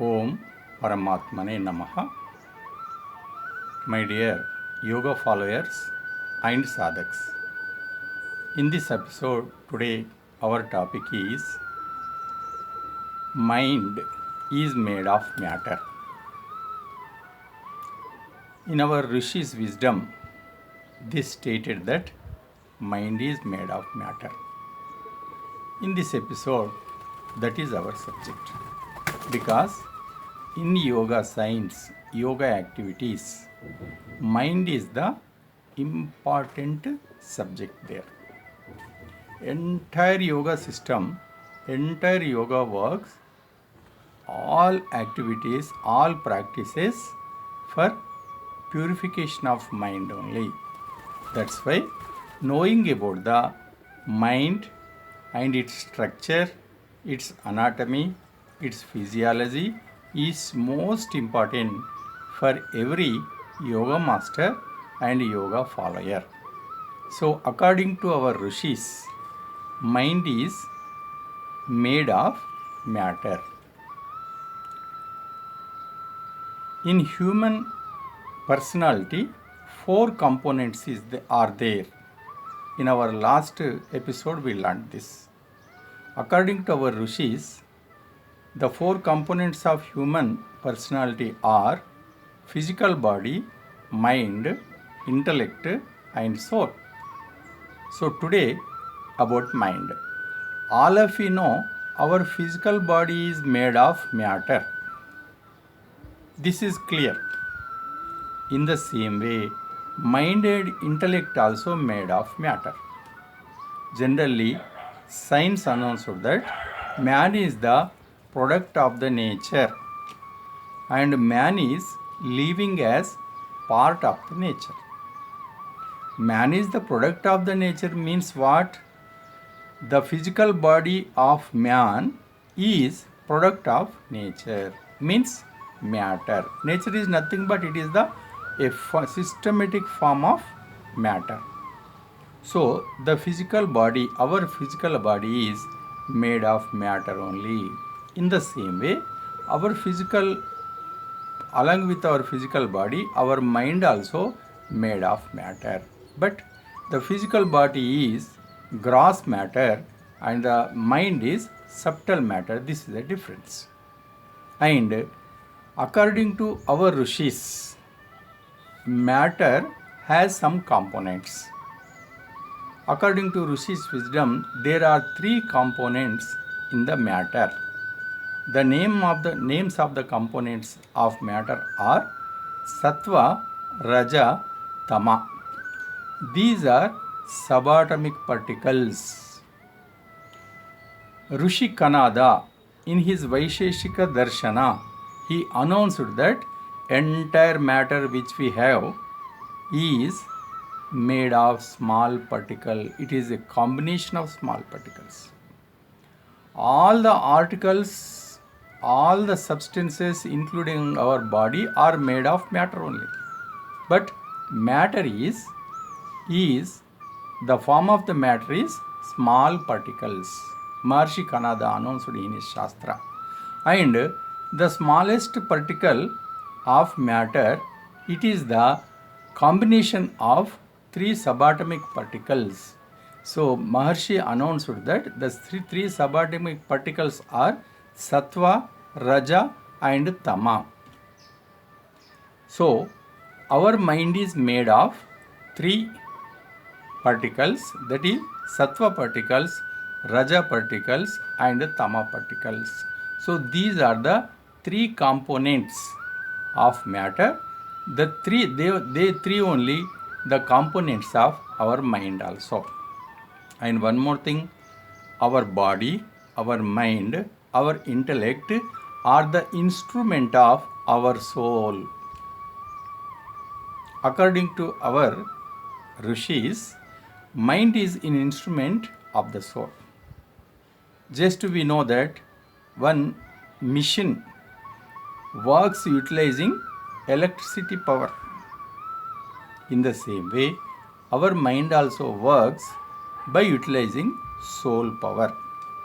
Om Paramatmane Namaha. My dear yoga followers and sadhaks. In this episode today our topic is mind is made of matter. In our Rishi's wisdom, they stated that mind is made of matter. In this episode, that is our subject. Because in yoga science, yoga activities, mind is the important subject there. Entire yoga system, entire yoga works, all activities, all practices for purification of mind only. That's why knowing about the mind and its structure, its anatomy, its physiology is most important for every yoga master and yoga follower. So according to our rishis, mind is made of matter. In human personality, four components are there. In our last episode, we learned this. According to our rishis, the four components of human personality are physical body, mind, intellect, and soul. So today about mind. All of you know our physical body is made of matter. This is clear. In the same way, mind and intellect also made of matter. Generally, science announced that man is the product of the nature and man is living as part of the nature. Man is the product of the nature means what? The physical body of man is product of nature means matter. Nature is nothing but it is a systematic form of matter. So the physical body, our physical body is made of matter only. In the same way, along with our physical body, our mind also made of matter. But the physical body is gross matter and the mind is subtle matter. This is the difference. And according to our rishis, matter has some components. According to Rishi's wisdom, there are three components in the matter. The names of the components of matter are Sattva, Raja, Tama. These are subatomic particles. Rishi Kanada, in his Vaisheshika Darshana, he announced that entire matter which we have is made of small particle. It is a combination of small particles. All the articles, all the substances including our body are made of matter only. But matter is the form of the matter is small particles. Maharshi Kanada announced in his Shastra. And the smallest particle of matter, it is the combination of three subatomic particles. So Maharshi announced that the three subatomic particles are Sattva, Raja and Tama. So our mind is made of three particles, that is Sattva particles, Raja particles and Tama particles. So these are the three components of matter. The three, they three only the components of our mind also. And one more thing, our body, our mind, our intellect are the instrument of our soul. According to our rishis, mind is an instrument of the soul. Just we know that one machine works utilizing electricity power. In the same way, our mind also works by utilizing soul power.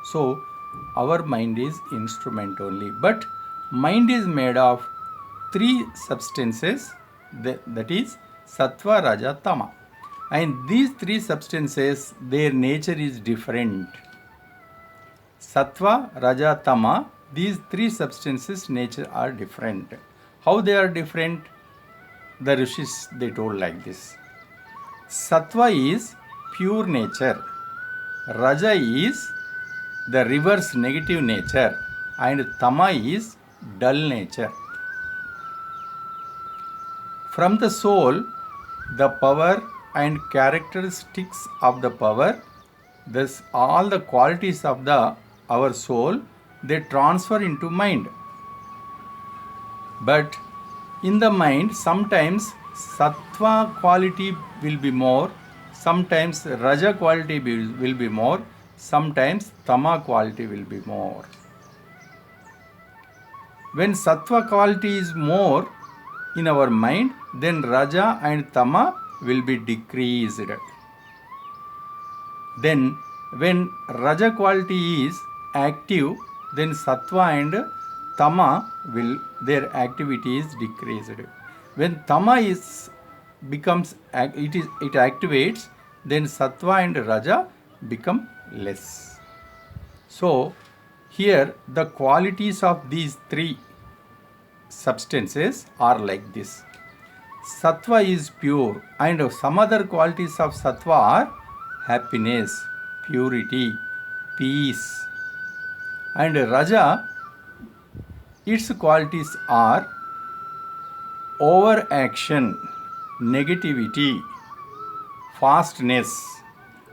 So, our mind is instrument only. But Mind is made of three substances, that is Sattva, Raja, Tama. And these three substances, their nature is different. Sattva, Raja, Tama, these three substances nature are different. How they are different? The Rishis, they told like this. Sattva is pure nature. Raja is the reverse negative nature. And Tama is dull nature. From the soul, the power and characteristics of the power, thus all the qualities of our soul, they transfer into mind. But in the mind, sometimes Sattva quality will be more, sometimes Raja quality will be more, sometimes Tama quality will be more. When Sattva quality is more in our mind, then Raja and Tama will be decreased. Then when Raja quality is active, then Sattva and Tama their activity is decreased. When Tama it activates, then Sattva and Raja become less. So here the qualities of these three substances are like this. Sattva is pure, and some other qualities of Sattva are happiness, purity, peace. And Raja, its qualities are overaction, negativity, fastness.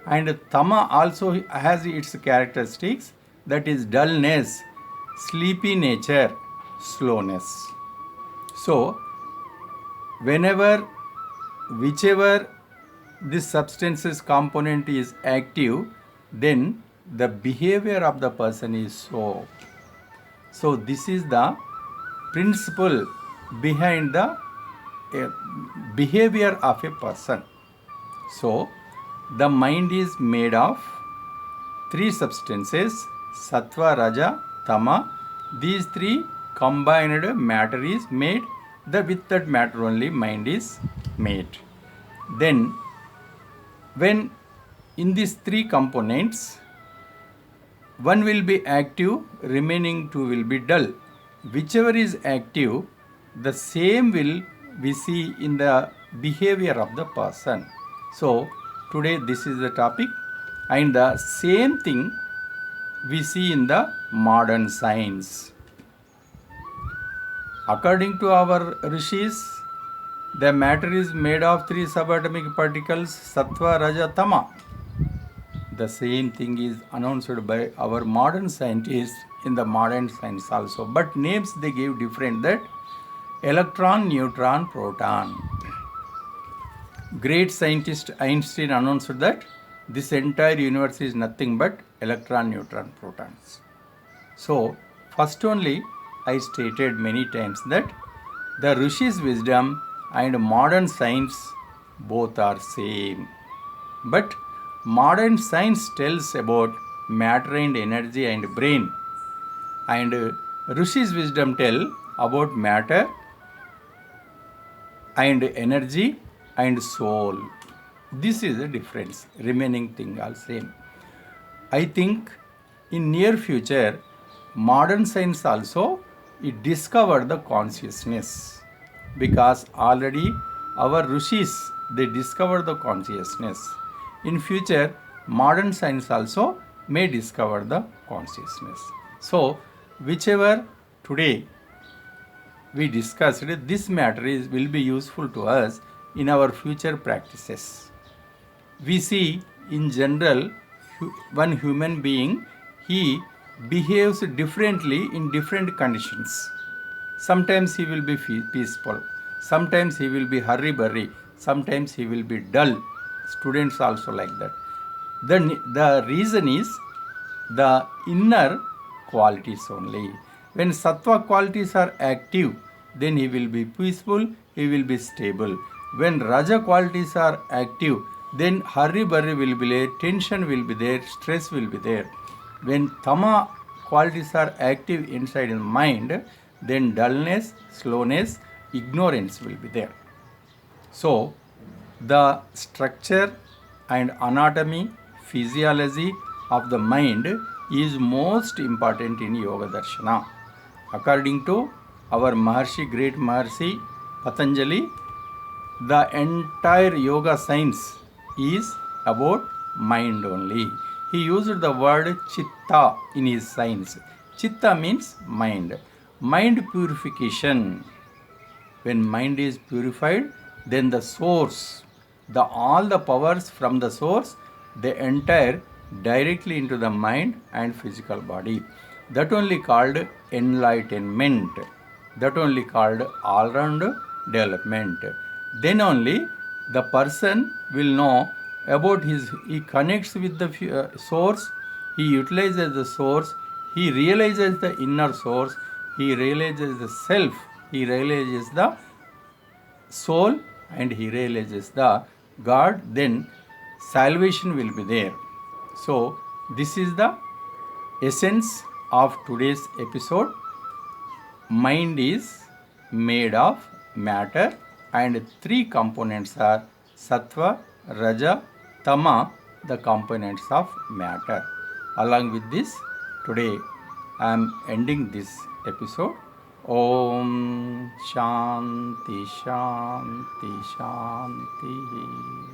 And Tama also has its characteristics, that is dullness, sleepy nature, slowness. So, whichever this substance's component is active, then the behavior of the person is so. So this is the principle behind the behavior of a person. So the mind is made of three substances, Sattva, Raja, Tama. These three combined matter is made. With that matter only mind is made. Then when in these three components, one will be active, remaining two will be dull. Whichever is active, the same will we see in the behavior of the person. So today this is the topic, and the same thing we see in the modern science. According to our rishis, the matter is made of three subatomic particles, Sattva, Raja, Tama. The same thing is announced by our modern scientists in the modern science also. But names they give different, that electron, neutron, proton. Great scientist Einstein announced that this entire universe is nothing but electron, neutron, protons. So first only I stated many times that the Rishi's wisdom and modern science both are same. But modern science tells about matter and energy and brain, and Rishi's wisdom tell about matter and energy and soul. This is the difference. Remaining thing all same. I think in near future, modern science also it discovered the consciousness, because already our rishis they discovered the consciousness. In future, modern science also may discover the consciousness. So whichever today we discussed, this matter will be useful to us in our future practices. We see in general one human being, he behaves differently in different conditions. Sometimes he will be peaceful, sometimes he will be hurry-burry, sometimes he will be dull. Students also like that. The reason is the inner qualities only. When Sattva qualities are active, then he will be peaceful, he will be stable. When Raja qualities are active, then hurry-burry will be there, tension will be there, stress will be there. When Tama qualities are active inside the mind, then dullness, slowness, ignorance will be there. So, the structure and anatomy, physiology of the mind is most important in Yoga Darshana. According to our Maharshi, great Maharshi Patanjali, the entire yoga science is about mind only. He used the word chitta in his science. Chitta means mind. Mind purification. When mind is purified, then the source, all the powers from the source, they enter directly into the mind and physical body. That only called enlightenment. That only called all-round development. Then only the person will know about he connects with the source, he utilizes the source, he realizes the inner source, he realizes the self, he realizes the soul, and he realizes the God, then salvation will be there. So, this is the essence of today's episode. Mind is made of matter, and three components are sattva, raja, tama, the components of matter. Along with this, today I am ending this episode. Om Shanti Shanti Shanti.